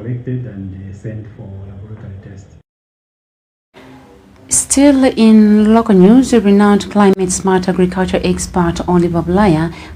collected and sent for laboratory tests. Still in local news, the renowned climate-smart agriculture expert Oliver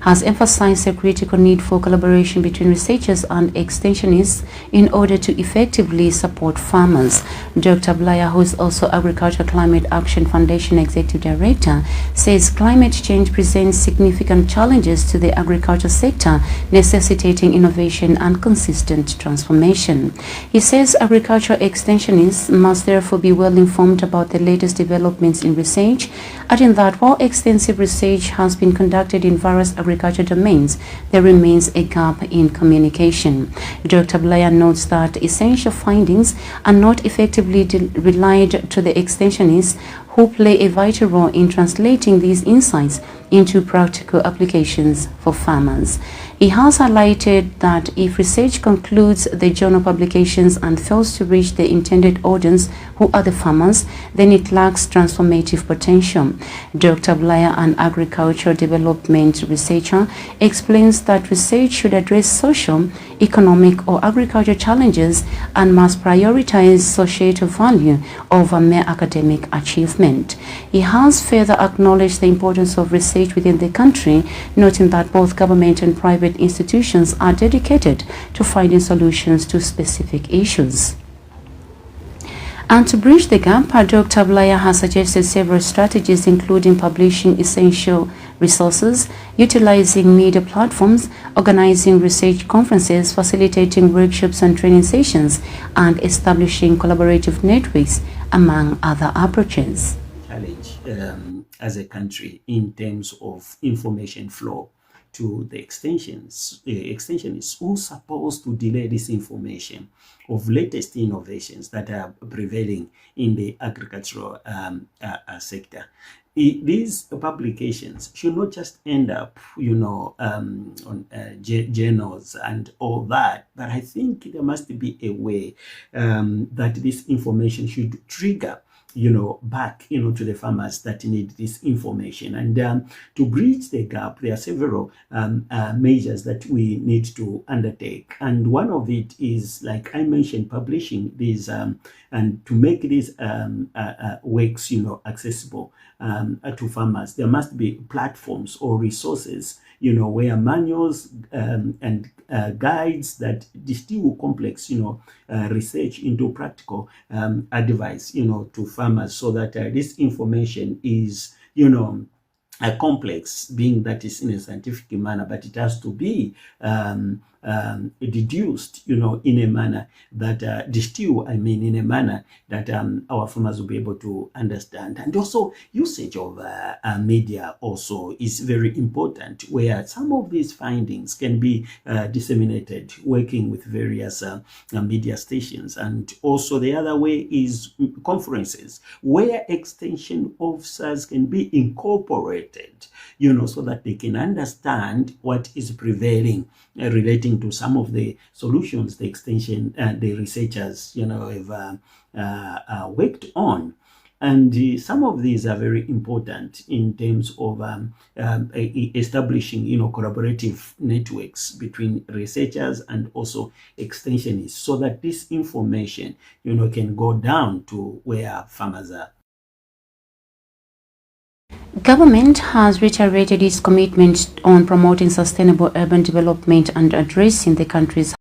has emphasized the critical need for collaboration between researchers and extensionists in order to effectively support farmers. Dr. Blaya, who is also Agriculture Climate Action Foundation Executive Director, says climate change presents significant challenges to the agriculture sector, necessitating innovation and consistent transformation. He says agriculture extensionists must therefore be well informed about the latest developments in research, adding that while extensive research has been conducted in various agriculture domains, there remains a gap in communication. Dr. Blaya notes that essential findings are not effectively relayed to the extensionists, who play a vital role in translating these insights into practical applications for farmers. He has highlighted that if research concludes the journal publications and fails to reach the intended audience, who are the farmers, then it lacks transformative potential. Dr. Blaya, an agricultural development researcher, explains that research should address social, economic, or agricultural challenges and must prioritize societal value over mere academic achievement. He has further acknowledged the importance of research within the country, noting that both government and private institutions are dedicated to finding solutions to specific issues. And to bridge the gap, Dr. Blaya has suggested several strategies, including publishing essential resources, utilizing media platforms, organizing research conferences, facilitating workshops and training sessions, and establishing collaborative networks, among other approaches. Challenge as a country in terms of information flow to the extensionists who are supposed to delay this information of latest innovations that are prevailing in the agricultural sector. These publications should not just end up, on journals and all that, but I think there must be a way that this information should trigger back, to the farmers that need this information. And to bridge the gap, there are several measures that we need to undertake. And one of it is, like I mentioned, publishing these and to make these works, accessible to farmers. There must be platforms or resources, where manuals and guides that distill complex, research into practical advice, to farmers, so that this information is, complex, being that is in a scientific manner, but it has to be deduced, in a manner that in a manner that our farmers will be able to understand. And also usage of media also is very important, where some of these findings can be disseminated, working with various media stations. And also the other way is conferences, where extension officers can be incorporated, so that they can understand what is prevailing relating to some of the solutions the extension and the researchers, have worked on. And some of these are very important in terms of establishing, collaborative networks between researchers and also extensionists, so that this information, can go down to where farmers are. Government has reiterated its commitment on promoting sustainable urban development and addressing the country's